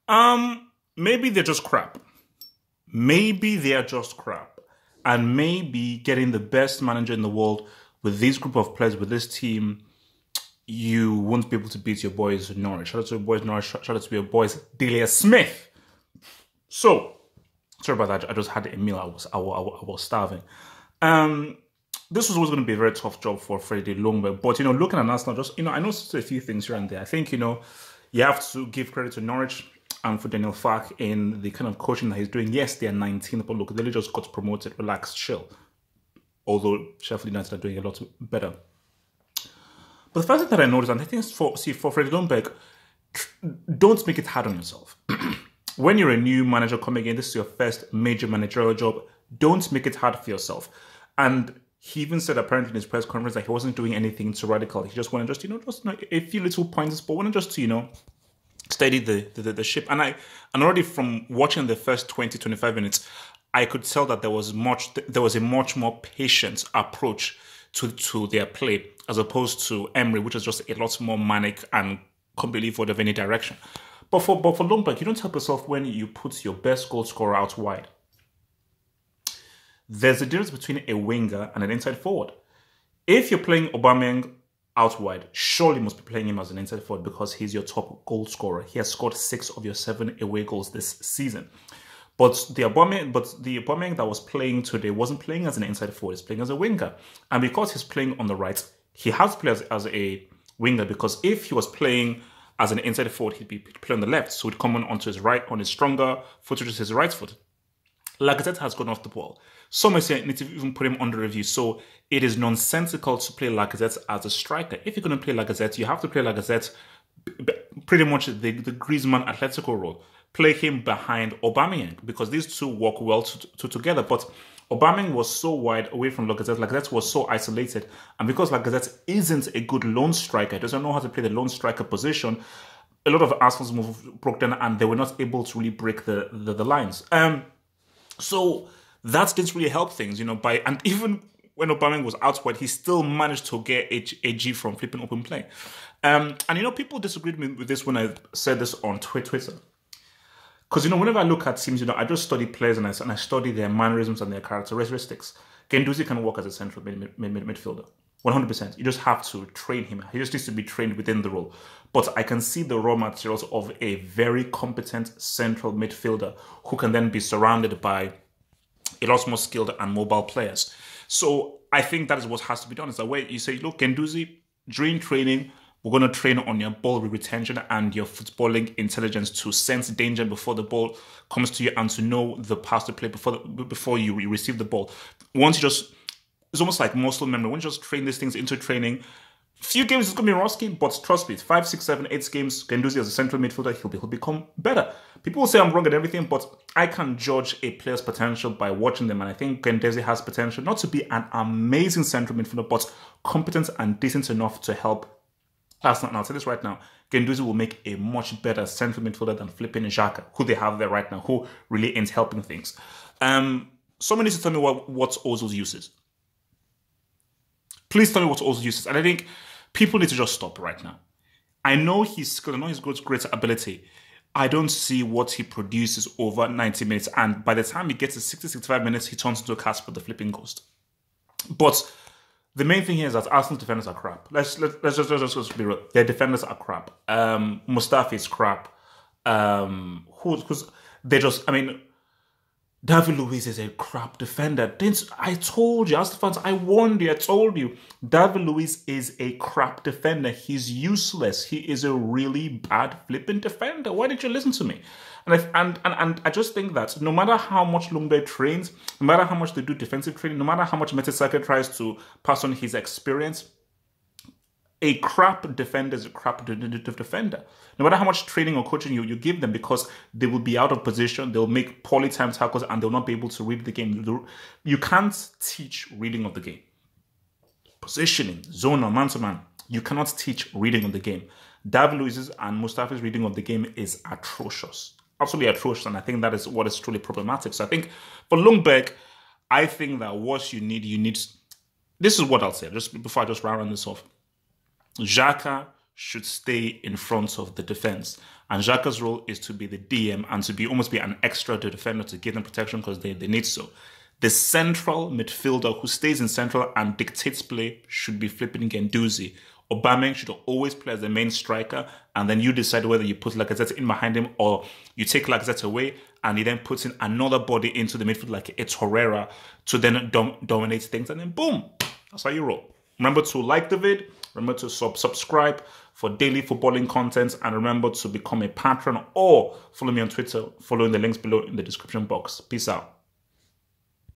Maybe they're just crap. Maybe they are just crap. And maybe getting the best manager in the world with this group of players, with this team, you won't be able to beat your boys in Norwich. Shout out to your boys Norwich. Shout out to your boys Delia Smith. So, sorry about that. I just had a meal. I was starving. This was always going to be a very tough job for Freddie Ljungberg. But, looking at Arsenal, I noticed a few things here and there. I think, you have to give credit to Norwich and for Daniel Fark in the kind of coaching that he's doing. Yes, they are 19th, but look, they just got promoted. Relax, chill. Although Sheffield United are doing a lot better. But the first thing that I noticed, and I think for Freddie Ljungberg, don't make it hard on yourself. When you're a new manager coming in, this is your first major managerial job, don't make it hard for yourself. And he even said apparently in his press conference that he wasn't doing anything too radical. He just wanted just like a few little points, but wanted just to, steady the ship. And already from watching the first 20-25 minutes, I could tell that there was a much more patient approach to their play as opposed to Emery, which is just a lot more manic and completely void of any direction. But for Ljungberg, you don't help yourself when you put your best goal scorer out wide. There's a difference between a winger and an inside forward. If you're playing Aubameyang out wide, surely you must be playing him as an inside forward because he's your top goal scorer. He has scored 6 of your 7 away goals this season. But the Aubameyang that was playing today wasn't playing as an inside forward. He's playing as a winger. And because he's playing on the right, he has to play as a winger, because if he was playing as an inside forward, he'd be playing on the left. So he'd come onto his right, on his stronger foot, which is his right foot. Lacazette has gone off the ball. Some may say I need to even put him under review. So it is nonsensical to play Lacazette as a striker. If you're going to play Lacazette, you have to play Lacazette pretty much the Griezmann Atletico role. Play him behind Aubameyang, because these two work well together. But Aubameyang was so wide away from Lacazette. Lacazette was so isolated. And because Lacazette isn't a good lone striker, doesn't know how to play the lone striker position, a lot of Arsenal's move broke down and they were not able to really break the lines. So that didn't really help things, and even when Aubameyang was out wide, he still managed to get a G from flipping open play. And people disagreed with this when I said this on Twitter. Because, whenever I look at teams, I just study players and I study their mannerisms and their characteristics. Guendouzi can work as a central midfielder. 100%. You just have to train him. He just needs to be trained within the role. But I can see the raw materials of a very competent central midfielder who can then be surrounded by a lot more skilled and mobile players. So I think that is what has to be done. It's a way you say, look, Guendouzi, during training, we're going to train on your ball retention and your footballing intelligence to sense danger before the ball comes to you and to know the pass to play before you receive the ball. It's almost like muscle memory. When you just train these things into training, few games it's going to be rusty, but trust me, 5, 6, 7, 8 games, Guendouzi as a central midfielder, he'll become better. People will say I'm wrong at everything, but I can judge a player's potential by watching them, and I think Guendouzi has potential not to be an amazing central midfielder, but competent and decent enough to help Arsenal. And I'll say this right now, Guendouzi will make a much better central midfielder than flipping Xhaka, who they have there right now, who really ain't helping things. Someone needs to tell me what Ozil's use is. Please tell me what Ozil's use is. And I think people need to just stop right now. I know he's skilled, I know he's got great ability. I don't see what he produces over 90 minutes. And by the time he gets to 60, 65 minutes, he turns into a Casper the Flipping Ghost. But the main thing here is that Arsenal defenders are crap. Let's just be real. Their defenders are crap. Mustafi is crap. David Luiz is a crap defender. I told you, as fans, I warned you, I told you. David Luiz is a crap defender. He's useless. He is a really bad flipping defender. Why didn't you listen to me? And I just think that no matter how much Ljungberg trains, no matter how much they do defensive training, no matter how much Mertesacker tries to pass on his experience, a crap defender is a crap defender. No matter how much training or coaching you give them, because they will be out of position, they'll make poorly timed tackles, and they'll not be able to read the game. You can't teach reading of the game. Positioning, zone or man-to-man, you cannot teach reading of the game. David Luiz's and Mustafi's reading of the game is atrocious. Absolutely atrocious, and I think that is what is truly problematic. So I think for Ljungberg, I think that what you need... This is what I'll say, just before I just round this off. Xhaka should stay in front of the defense. And Xhaka's role is to be the DM and to almost be an extra to the defender to give them protection because they need so. The central midfielder who stays in central and dictates play should be flipping Guendouzi. Aubameyang should always play as the main striker, and then you decide whether you put Lacazette in behind him or you take Lacazette away and he then puts in another body into the midfield like it's Herrera to then dominate things, and then boom, that's how you roll. Remember to like the vid, remember to subscribe for daily footballing content, and remember to become a patron or follow me on Twitter, following the links below in the description box. Peace out.